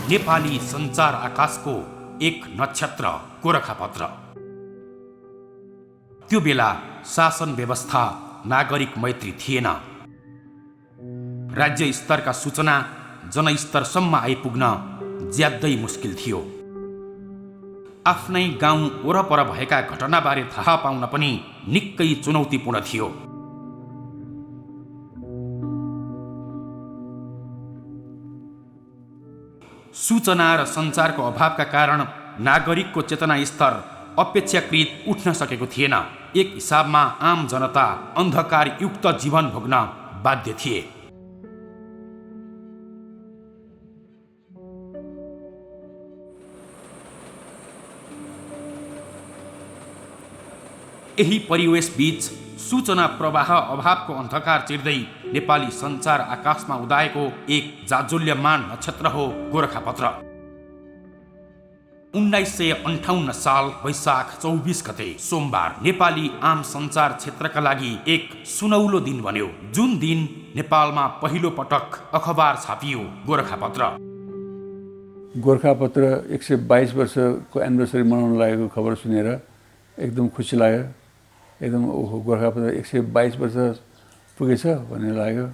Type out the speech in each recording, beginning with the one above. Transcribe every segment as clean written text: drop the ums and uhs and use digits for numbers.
नेपाली सञ्चार आकाशको एक नक्षत्र गोरखापत्र। त्यो बेला शासन व्यवस्था नागरिक मैत्री थिएन। राज्य स्तरका सूचना जनस्तरसम्म आइपुग्न ज्यादै मुस्किल थियो। आफ्नै गाउँ वरपर भएका घटनाबारे थाहा पाउन पनि निकै चुनौतीपूर्ण थियो। सूचना र सञ्चारको अभावका कारण नागरिकको चेतना स्तर अपेक्षाकृत उठ्न सकेको थिएन। एक हिसाबमा आम जनता अन्धकारयुक्त जीवन भोग्न बाध्य थिए। यही परिवेश बीच सूचना प्रवाह अभावको अन्धकार चिर्दै नेपाली सञ्चार आकाशमा उदाएको एक जाज्वल्यमान नक्षत्र हो गोरखापत्र। 1958 साल वैशाख 24 गते सोमबार नेपाली आम सञ्चार क्षेत्रका लागि एक सुनौलो दिन बन्यो। जुन दिन नेपालमा पहिलो पटक अखबार छापियो गोरखापत्र। गोरखापत्र 122 वर्षको एनिभर्सरी मनाउन लागेको खबर सुनेर एकदम खुसी लाग्यो। एकदम ओहो, गोरखापत्र 122 वर्ष पुगेछ भन्ने लाग्यो।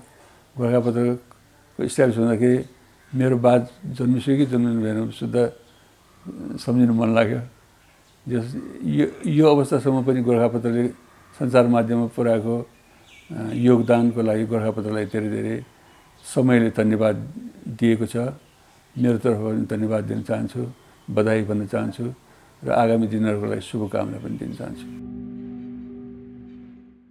गोरखापत्रको स्ट्याब्लिस हुँदाखेरि मेरो बाद जन्मिसक्यो कि जन्मिनु भएन शुद्ध सम्झिनु मन लाग्यो। यो अवस्थासम्म पनि गोरखापत्रले सञ्चार माध्यममा पुर्याएको योगदानको लागि गोरखापत्रलाई धेरै धेरै समयले धन्यवाद दिएको छ। मेरो तर्फबाट पनि धन्यवाद दिन चाहन्छु, बधाई भन्न चाहन्छु र आगामी दिनहरूको लागि शुभकामना पनि दिन चाहन्छु।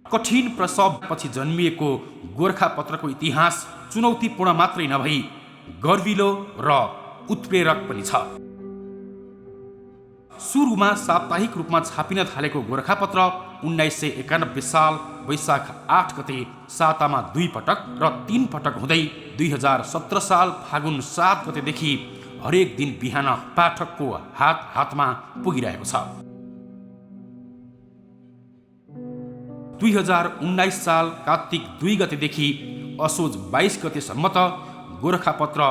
कठिन प्रसवपछि जन्मिएको गोरखापत्रको इतिहास चुनौतीपूर्ण मात्रै नभई गर्विलो र उत्प्रेरक पनि छ। सुरुमा साप्ताहिक रूपमा छापिन थालेको गोरखापत्र 1991 साल वैशाख 8 गते सातामा 2 पटक र 3 पटक हुँदै 2017 साल फागुन 7 गतेदेखि हरेक दिन बिहान पाठकको हातमा पुगिरहेको छ। 2019 साल कार्तिक 2 गतेदेखि असोज 22 गतेसम्म त गोरखापत्र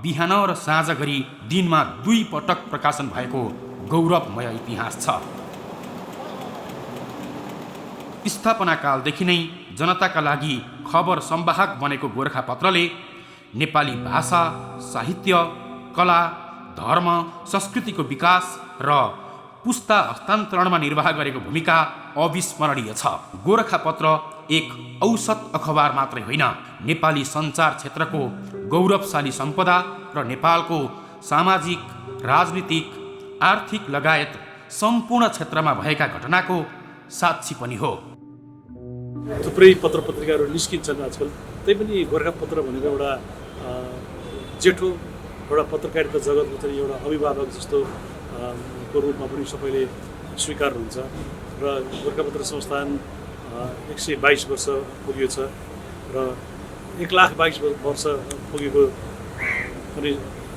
बिहान र साँझ गरी दिनमा 2 पटक प्रकाशन भएको गौरवमय इतिहास छ। स्थापना कालदेखि नै जनताका लागि खबर संवाहक बनेको गोरखापत्रले नेपाली भाषा, साहित्य, कला, धर्म, संस्कृतिको विकास र पुस्ता हस्तान्तरणमा निर्वाह गरेको भूमिका अविस्मरणीय छ। गोरखापत्र एक औसत अखबार मात्रै होइन, नेपाली सञ्चार क्षेत्रको गौरवशाली सम्पदा र नेपालको सामाजिक, राजनीतिक, आर्थिक लगायत सम्पूर्ण क्षेत्रमा भएका घटनाको साक्षी पनि हो। थुप्रै पत्र पत्रिकाहरू निस्किन्छन् आजकल, तैपनि गोरखापत्र भनेको एउटा जेठो एउटा पत्रकारिता जगतको चाहिँ एउटा अभिभावक जस्तो को रूपमा पनि सबैले स्वीकार हुन्छ र गोरखापत्र संस्थान 122 वर्ष पुगेको छ र 1,22,000 वर्ष पुगेको पनि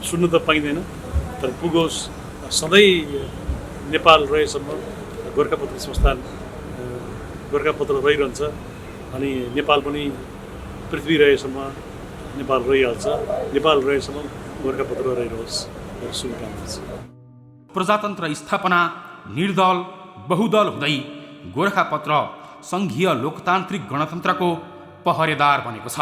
सुन्नु त पाइँदैन, तर पुगोस्। सधैँ नेपाल रहेसम्म गोरखापत्र संस्थान गोरखापत्र रहिरहन्छ अनि नेपाल पनि पृथ्वी रहेसम्म नेपाल रहिहाल्छ। नेपाल रहेसम्म गोरखापत्र रहिरहोस् मेरो शुभकामना छ। प्रजातन्त्र स्थापना निर्दल बहुदल हुँदै गोरखापत्र सङ्घीय लोकतान्त्रिक गणतन्त्रको पहरेदार बनेको छ।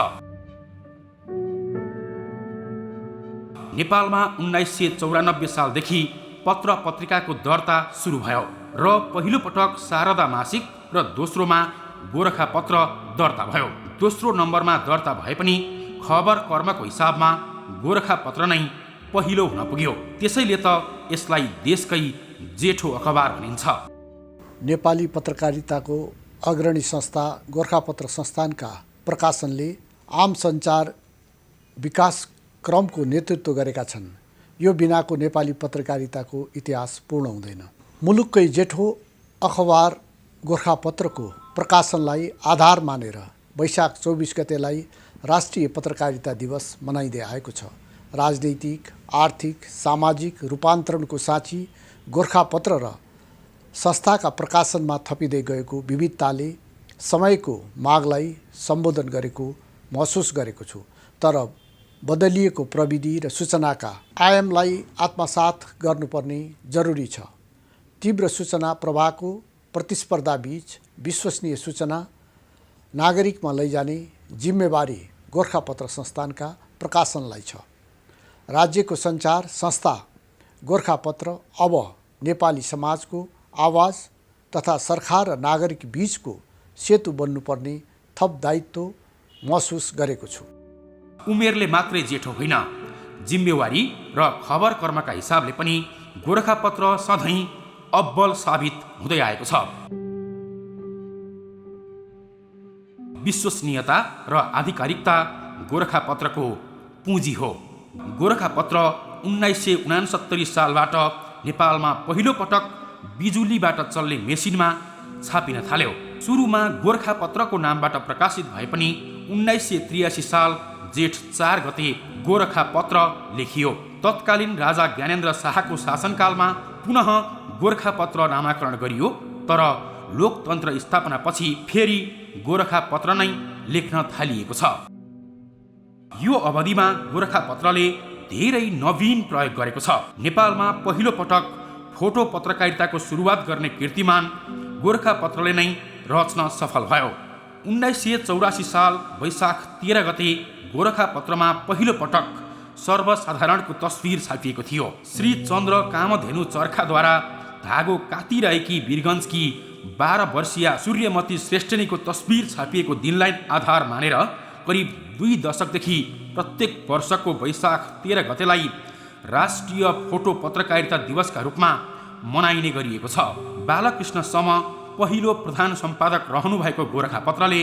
नेपालमा 1994 सालदेखि पत्र पत्रिकाको दर्ता सुरु भयो र पहिलो पटक शारदा मासिक र दोस्रोमा गोरखापत्र दर्ता भयो। दोस्रो नम्बरमा दर्ता भए पनि खबर कर्मको हिसाबमा गोरखापत्र नै पहिलो हुन पुग्यो। त्यसैले त यसलाई देशकै जेठो अखबार भनिन्छ। नेपाली पत्रकारिताको अग्रणी संस्था गोरखापत्र संस्थानका प्रकाशनले आम सञ्चार विकास क्रमको नेतृत्व गरेका छन्। यो बिनाको नेपाली पत्रकारिताको इतिहास पूर्ण हुँदैन। मुलुककै जेठो अखबार गोरखापत्रको प्रकाशनलाई आधार मानेर वैशाख 24 गतेलाई राष्ट्रिय पत्रकारिता दिवस मनाइँदै आएको छ। राजनैतिक, आर्थिक, सामाजिक रूपान्तरणको साँची गोरखापत्र र संस्थाका प्रकाशनमा थपिँदै गएको विविधताले समयको मागलाई सम्बोधन गरेको महसुस गरेको छु। तर बदलिएको प्रविधि र सूचनाका आयामलाई आत्मसात गर्नुपर्ने जरुरी छ। तीव्र सूचना प्रवाहको प्रतिस्पर्धाबीच विश्वसनीय सूचना नागरिकमा लैजाने जिम्मेवारी गोरखापत्र संस्थानका प्रकाशनलाई छ। राज्यको सञ्चार संस्था गोरखापत्र अब नेपाली समाजको आवाज तथा सरकार र नागरिक बीचको सेतु बन्नुपर्ने थप दायित्व महसुस गरेको छु। उमेरले मात्रै जेठो होइन, जिम्मेवारी र खबर कर्मका हिसाबले पनि गोरखापत्र सधैँ अब्बल साबित हुँदै आएको छ। विश्वसनीयता र आधिकारिकता गोरखापत्रको पुँजी हो। गोरखापत्र 1969 सालबाट नेपालमा पहिलो पटक बिजुलीबाट चल्ने मेसिनमा छापिन थाल्यो। सुरुमा गोरखापत्रको नामबाट प्रकाशित भए पनि 1983 साल जेठ 4 गते गोरखापत्र लेखियो। तत्कालीन राजा ज्ञानेन्द्र शाहको शासनकालमा पुनः गोरखापत्र नामाकरण गरियो। तर लोकतन्त्र स्थापनापछि फेरि गोरखापत्र नै लेख्न थालिएको छ। यो अवधिमा गोरखापत्रले धेरै नवीन प्रयोग गरेको छ। नेपालमा पहिलो पटक फोटो पत्रकारिताको सुरुवात गर्ने कीर्तिमान गोरखापत्रले नै रच्न सफल भयो। 1984 साल वैशाख 13 गते गोरखापत्रमा पहिलो पटक सर्वसाधारणको तस्विर छापिएको थियो। श्री चन्द्र कामधेनु चरखाद्वारा धागो काटिरहेकी वीरगञ्जकी 12 वर्षीय सूर्यमती श्रेष्ठनीको तस्विर छापिएको दिनलाई आधार मानेर करिब 2 दशकदेखि प्रत्येक वर्षको वैशाख 13 गतेलाई राष्ट्रिय फोटो पत्रकारिता दिवसका रूपमा मनाइने गरिएको छ। बालकृष्ण सम पहिलो प्रधान सम्पादक रहनुभएको गोरखापत्रले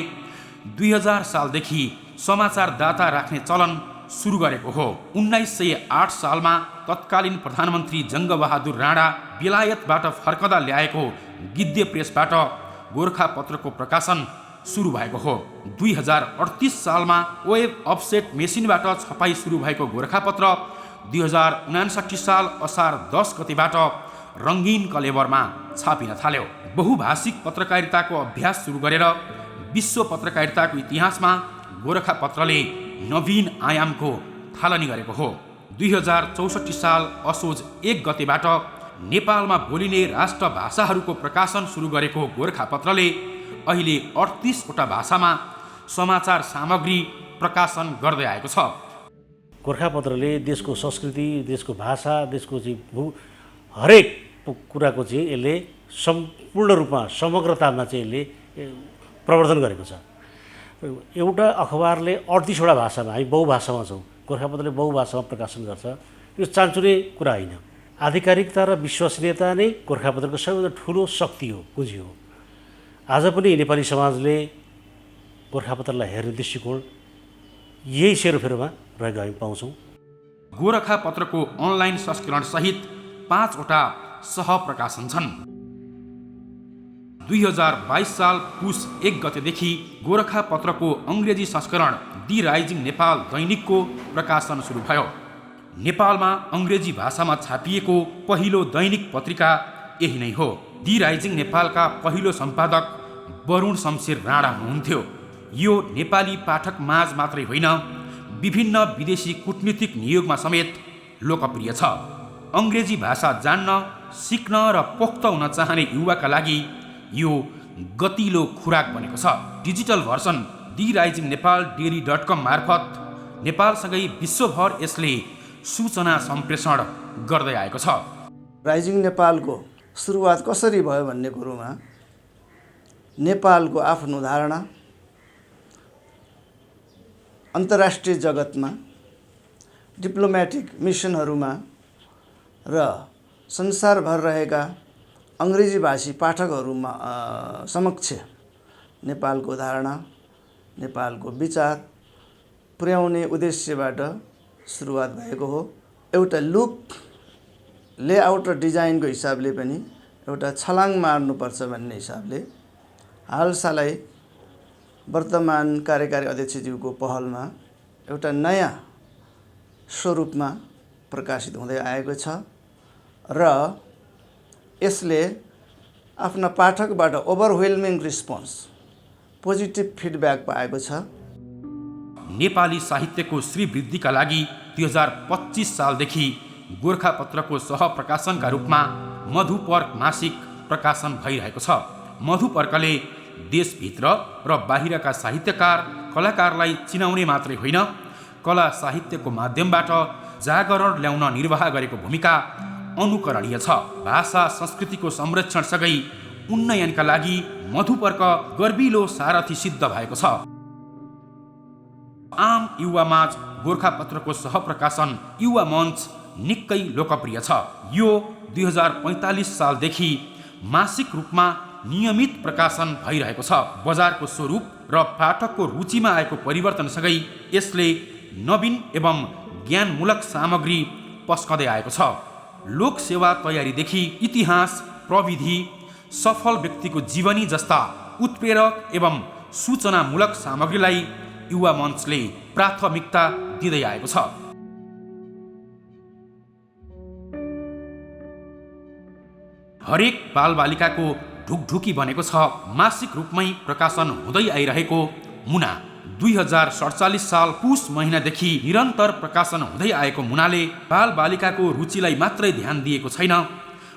2000 सालदेखि समाचारदाता राख्ने चलन सुरु गरेको हो। 1908 सालमा तत्कालीन प्रधानमन्त्री जङ्गबहादुर राणा बेलायतबाट फर्कदा ल्याएको गिद्दे प्रेसबाट गोरखापत्रको प्रकाशन सुरु भएको हो। 2038 सालमा वेब अफसेट मेसिनबाट छपाई सुरु भएको गोरखापत्र 2059 साल असार 10 गतेबाट रङ्गीन कलेबरमा छापिन थाल्यो। बहुभाषिक पत्रकारिताको अभ्यास सुरु गरेर विश्व पत्रकारिताको इतिहासमा गोरखापत्रले नवीन आयामको थालनी गरेको हो। 2064 साल असोज 1 गतेबाट नेपालमा बोलिने राष्ट्र भाषाहरूको प्रकाशन सुरु गरेको गोरखापत्रले अहिले 38वटा भाषामा समाचार सामग्री प्रकाशन गर्दै आएको छ। गोरखापत्रले देशको संस्कृति, देशको भाषा, देशको चाहिँ हरेक कुराको चाहिँ यसले सम्पूर्ण रूपमा समग्रतामा चाहिँ यसले प्रवर्धन गरेको छ। एउटा अखबारले 38वटा भाषामा, हामी बहुभाषामा छौँ, गोरखापत्रले बहुभाषामा प्रकाशन गर्छ। यो चान्चुने कुरा होइन। आधिकारिकता र विश्वसनीयता नै गोरखापत्रको सबैभन्दा ठुलो शक्ति हो, पुँजी हो। आज पनि नेपाली समाजले गोरखापत्रलाई हेर्ने दृष्टिकोण यही सेरोफेरोमा रहेको हामी पाउँछौँ। गोरखापत्रको अनलाइन संस्करण सहित 5वटा सहप्रकाशन छन्। 2022 साल पुस 1 गतेदेखि गोरखापत्रको अङ्ग्रेजी संस्करण दि राइजिङ नेपाल दैनिकको प्रकाशन सुरु भयो। नेपालमा अङ्ग्रेजी भाषामा छापिएको पहिलो दैनिक पत्रिका यही नै हो। दि राइजिङ नेपालका पहिलो सम्पादक वरुण शमशेर राणा हुनुहुन्थ्यो। यो नेपाली पाठक माझ मात्रै होइन, विभिन्न विदेशी कूटनीतिक नियोगमा समेत लोकप्रिय छ। अङ्ग्रेजी भाषा जान्न, सिक्न र पोख्त हुन चाहने युवाका लागि यो गतिलो खुराक बनेको छ। Digital version the rising Nepal डेरी.com मार्फत नेपालसँगै विश्वभर यसले सूचना सम्प्रेषण गर्दै आएको छ। राइजिङ नेपालको सुरुवात कसरी भयो भन्ने कुरोमा नेपालको आफ्नो धारणा, अन्तर्राष्ट्रिय जगतमा डिप्लोमेटिक मिसनहरूमा र संसारभर रहेका अङ्ग्रेजीभाषी पाठकहरूमा समक्ष नेपालको धारणा, नेपालको विचार पुर्याउने उद्देश्यबाट सुरुवात भएको हो। एउटा लुक, लेआउट र डिजाइनको हिसाबले पनि एउटा छलाङ मार्नुपर्छ भन्ने हिसाबले हालसालै वर्तमान कार्यकारी अध्यक्षज्यूको पहलमा एउटा नयाँ स्वरूपमा प्रकाशित हुँदै आएको छ र यसले आफ्ना पाठकबाट ओभरवेल्मिङ रिस्पोन्स पोजिटिभ फिडब्याक पाएको छ? नेपाली साहित्यको श्रीवृद्धिका लागि 2025 सालदेखि गोरखापत्रको सहप्रकाशनका रूपमा मधुपर्क मासिक प्रकाशन भइरहेको छ। मधुपर्कले देशभित्र र बाहिरका साहित्यकार कलाकारलाई चिनाउने मात्रै होइन, कला साहित्यको माध्यमबाट जागरण ल्याउन निर्वाह गरेको भूमिका अनुकरणीय छ। भाषा संस्कृतिको संरक्षणसँगै उन्नयनका लागि मधुपर्क गर्विलो सारथी सिद्ध भएको छ। आम युवामाझ गोरखापत्रको सहप्रकाशन युवा मञ्च निकै लोकप्रिय छ। यो 2045 सालदेखि मासिक रूपमा नियमित प्रकाशन भइरहेको छ। बजारको स्वरूप र पाठकको रुचिमा आएको परिवर्तनसँगै यसले नवीन एवं ज्ञानमूलक सामग्री पस्कँदै आएको छ। लोकसेवा तयारीदेखि इतिहास, प्रविधि, सफल व्यक्तिको जीवनी जस्ता उत्प्रेरक एवं सूचनामूलक सामग्रीलाई युवा मञ्चले प्राथमिकता दिँदै आएको छ। हरेक बालबालिकाको ढुकढुकी बनेको छ मासिक रूपमै प्रकाशन हुँदै आइरहेको मुना। 2047 साल पुस महिनादेखि निरन्तर प्रकाशन हुँदै आएको मुनाले बालबालिकाको रुचिलाई मात्रै ध्यान दिएको छैन,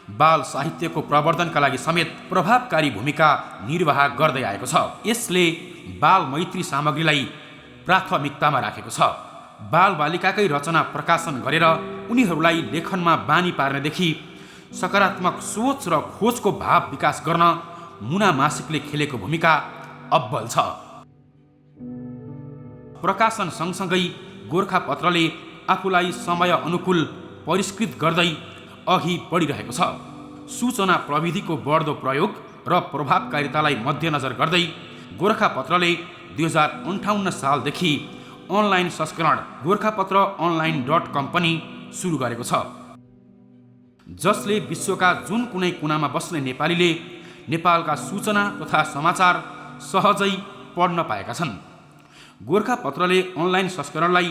बाल साहित्यको प्रवर्धनका लागि समेत प्रभावकारी भूमिका निर्वाह गर्दै आएको छ। यसले बाल मैत्री सामग्रीलाई प्राथमिकतामा राखेको छ। बालबालिकाकै रचना प्रकाशन गरेर उनीहरूलाई लेखनमा बानी पार्नेदेखि सकारात्मक सोच र खोजको भाव विकास गर्न मुना मासिकले खेलेको भूमिका अब्बल छ। प्रकाशन सँगसँगै गोरखापत्रले आफूलाई समय अनुकूल परिष्कृत गर्दै अघि बढिरहेको छ। सूचना प्रविधिको बढ्दो प्रयोग र प्रभावकारितालाई मध्यनजर गर्दै गोरखापत्रले 2058 सालदेखि अनलाइन संस्करण गोरखापत्र online.com पनि सुरु गरेको छ, जसले विश्वका जुन कुनै कुनामा बस्ने नेपालीले नेपालका सूचना तथा समाचार सहजै पढ्न पाएका छन्। गोरखापत्रले अनलाइन संस्करणलाई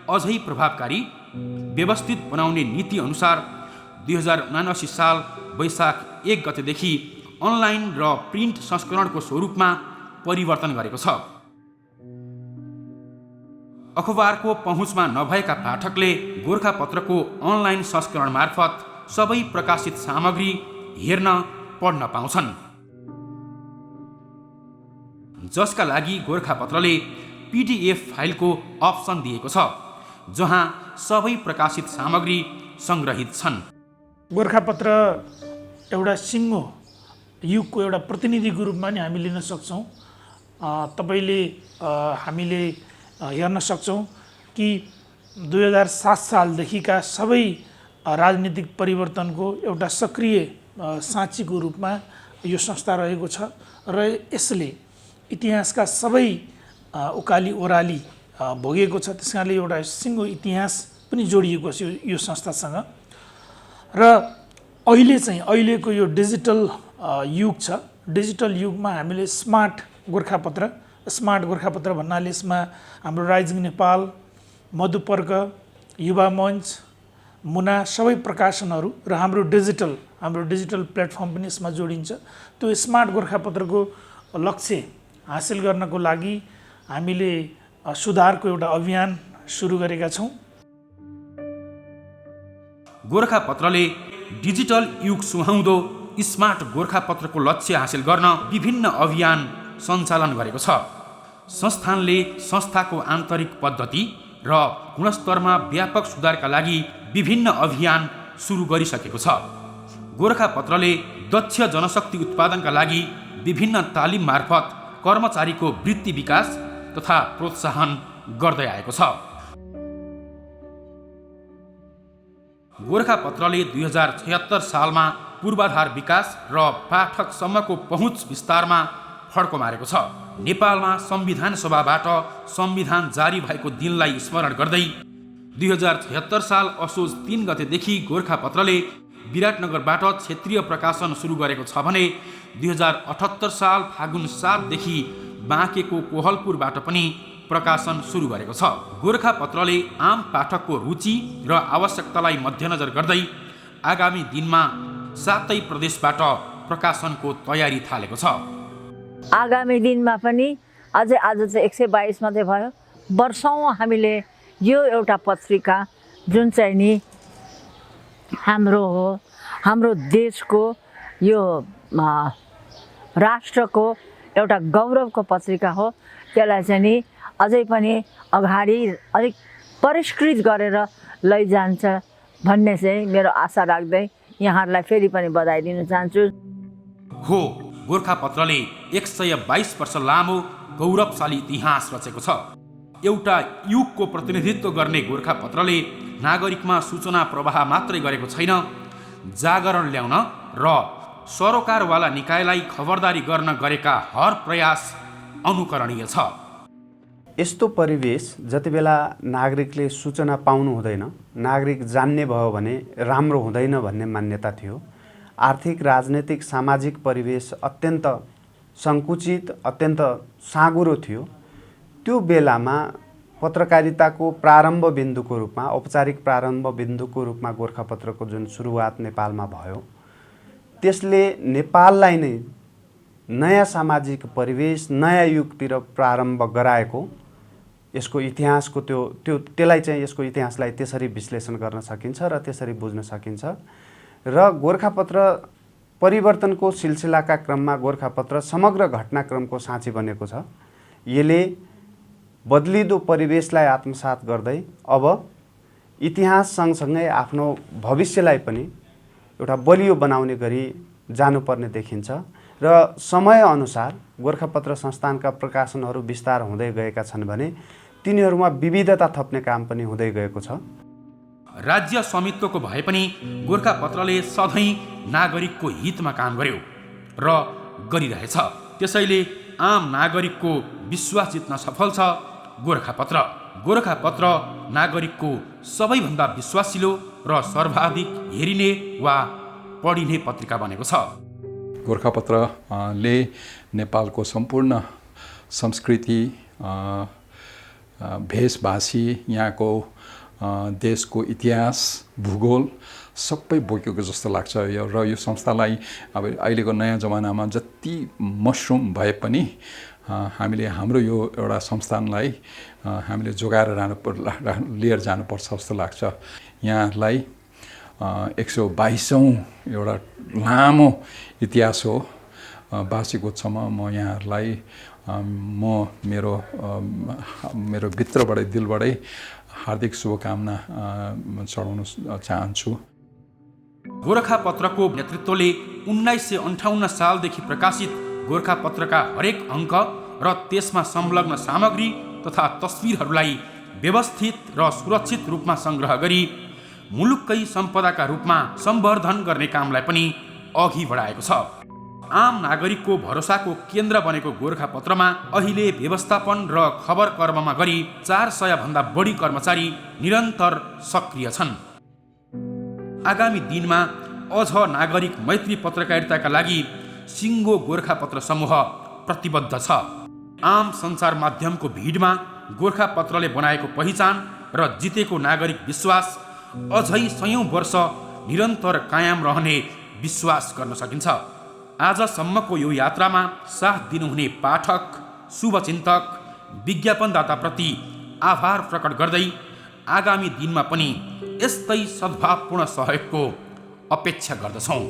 अझै प्रभावकारी व्यवस्थित बनाउने नीति अनुसार 2079 साल वैशाख 1 गतेदेखि अनलाइन र प्रिन्ट संस्करणको स्वरूपमा परिवर्तन गरेको छ। अखबारको पहुँचमा नभएका पाठकले गोरखापत्रको अनलाइन संस्करण मार्फत सबै प्रकाशित सामग्री हेर्न पढ्न पाउँछन्, जसका लागि गोरखापत्रले PDF फाइलको अप्सन दिएको छ, जहाँ सबै प्रकाशित सामग्री सङ्ग्रहित छन्। गोरखापत्र एउटा सिङ्गो युगको एउटा प्रतिनिधिको रूपमा नि हामी लिन सक्छौँ। हामीले हेर्न सक्छौँ कि 2007 सालदेखिका सबै राजनीतिक परिवर्तनको एउटा सक्रिय साँचीको रूपमा यो संस्था रहेको छ र यसले इतिहासका सबै उकाली ओह्राली भोगेको छ। त्यस कारणले एउटा सिङ्गो इतिहास पनि जोडिएको छ यो संस्थासँग। र अहिलेको यो डिजिटल युग छ। डिजिटल युगमा हामीले स्मार्ट गोरखापत्र भन्नाले यसमा हाम्रो राइजिङ नेपाल, मधुपर्क, युवा मञ्च, मुना सबै प्रकाशनहरू र हाम्रो डिजिटल प्लेटफर्म पनि यसमा जोडिन्छ। त्यो स्मार्ट गोरखापत्रको लक्ष्य हासिल गर्नको लागि हामीले सुधारको एउटा अभियान सुरु गरेका छौँ। गोरखापत्रले डिजिटल युग सुहाउँदो स्मार्ट गोरखापत्रको लक्ष्य हासिल गर्न विभिन्न अभियान सञ्चालन गरेको छ। संस्थानले संस्थाको आन्तरिक पद्धति र गुणस्तरमा व्यापक सुधारका लागि विभिन्न अभियान सुरु गरिसकेको छ। गोरखापत्रले दक्ष जनशक्ति उत्पादनका लागि विभिन्न तालिम मार्फत कर्मचारीको वृत्ति विकास तथा प्रोत्साहन गर्दै आएको छ। गोरखापत्रले 2076 सालमा पूर्वाधार विकास र पाठकसम्मको पहुँच विस्तारमा फड्को मारेको छ। नेपालमा संविधान सभाबाट संविधान जारी भएको दिनलाई स्मरण गर्दै 2076 साल असोज 3 गतेदेखि गोरखापत्रले विराटनगरबाट क्षेत्रीय प्रकाशन सुरु गरेको छ भने 2078 साल फागुन 7 देखि बाँकेको कोहलपुरबाट पनि प्रकाशन सुरु गरेको छ। गोरखापत्रले आम पाठकको रुचि र आवश्यकतालाई मध्यनजर गर्दै आगामी दिनमा 7 प्रदेशबाट प्रकाशनको तयारी थालेको छ। आगामी दिनमा पनि अझै आज चाहिँ 122 मात्रै भयो। वर्षौँ हामीले यो एउटा पत्रिका जुन चाहिँ नि हाम्रो हो, हाम्रो देशको यो राष्ट्रको एउटा गौरवको पत्रिका हो, त्यसलाई चाहिँ नि अझै पनि अगाडि अलिक परिष्कृत गरेर लैजान्छ भन्ने चाहिँ मेरो आशा राख्दै यहाँहरूलाई फेरि पनि बधाई दिन चाहन्छु। हो, गोरखापत्रले 122 वर्ष लामो गौरवशाली इतिहास रचेको छ। एउटा युगको प्रतिनिधित्व गर्ने गोरखापत्रले नागरिकमा सूचना प्रवाह मात्रै गरेको छैन, जागरण ल्याउन र सरोकारवाला निकायलाई खबरदारी गर्न गरेका हर प्रयास अनुकरणीय छ। यस्तो परिवेश जति बेला नागरिकले सूचना पाउनु हुँदैन, नागरिक जान्ने भयो भने राम्रो हुँदैन भन्ने मान्यता थियो। आर्थिक, राजनैतिक, सामाजिक परिवेश अत्यन्त सङ्कुचित, अत्यन्त साँघुरो थियो। त्यो बेलामा पत्रकारिताको प्रारम्भ बिन्दुको रूपमा, औपचारिक प्रारम्भ बिन्दुको रूपमा गोरखापत्रको जुन सुरुवात नेपालमा भयो, त्यसले नेपाललाई नै नयाँ सामाजिक परिवेश, नयाँ युगतिर प्रारम्भ गराएको, यसको इतिहासको त्यसलाई चाहिँ यसको इतिहासलाई त्यसरी विश्लेषण गर्न सकिन्छ र त्यसरी बुझ्न सकिन्छ। र गोरखापत्र परिवर्तनको सिलसिलाका क्रममा गोरखापत्र समग्र घटनाक्रमको साँची बनेको छ। यसले बदलिदो परिवेशलाई आत्मसात गर्दै अब इतिहास सँगसँगै आफ्नो भविष्यलाई पनि एउटा बलियो बनाउने गरी जानुपर्ने देखिन्छ। र समयअनुसार गोरखापत्र संस्थानका प्रकाशनहरू विस्तार हुँदै गएका छन् भने तिनीहरूमा विविधता थप्ने काम पनि हुँदै गएको छ। राज्य स्वामित्वको भए पनि गोरखापत्रले सधैँ नागरिकको हितमा काम गर्यो र गरिरहेछ। त्यसैले आम नागरिकको विश्वास जित्न सफल छ गोरखापत्र। गोरखापत्र नागरिकको सबैभन्दा विश्वासिलो र सर्वाधिक हेरिने वा पढिने पत्रिका बनेको छ। गोरखापत्रले नेपालको सम्पूर्ण संस्कृति, भेषभाषी, यहाँको देशको इतिहास, भूगोल सबै बोकेको जस्तो लाग्छ। र यो संस्थालाई अब अहिलेको नयाँ जमानामा जति मसरुम भए पनि हामीले हाम्रो यो एउटा संस्थानलाई हामीले जोगाएर लिएर जानुपर्छ जस्तो लाग्छ। यहाँलाई 122औं एउटा लामो इतिहास हो। वार्षिक उत्सवमा म यहाँहरूलाई मेरो भित्रबाटै दिलबाटै हार्दिक शुभकामना चढाउन चाहन्छु। गोरखापत्रको नेतृत्वले 1958 सालदेखि प्रकाशित गोरखापत्रका हरेक अङ्क र त्यसमा संलग्न सामग्री तथा तस्विरहरूलाई व्यवस्थित र सुरक्षित रूपमा सङ्ग्रह गरी मुलुककै सम्पदाका रूपमा सम्वर्धन गर्ने कामलाई पनि अघि बढाएको छ। आम नागरिकको भरोसाको केन्द्र बनेको गोरखापत्रमा अहिले व्यवस्थापन र खबर कर्ममा गरी 400 भन्दा बढी कर्मचारी निरन्तर सक्रिय छन्। आगामी दिनमा अझ नागरिक मैत्री पत्रकारिताका लागि सिङ्गो गोरखापत्र समूह प्रतिबद्ध छ। आम सञ्चार माध्यमको भिडमा गोरखापत्रले बनाएको पहिचान र जितेको नागरिक विश्वास अझै 100औं वर्ष निरन्तर कायम रहने विश्वास गर्न सकिन्छ। आजसम्मको यो यात्रामा साथ दिनुहुने पाठक, शुभचिन्तक, विज्ञापनदाताप्रति आभार प्रकट गर्दै आगामी दिनमा पनि यस्तै सद्भावपूर्ण सहयोगको अपेक्षा गर्दछौँ।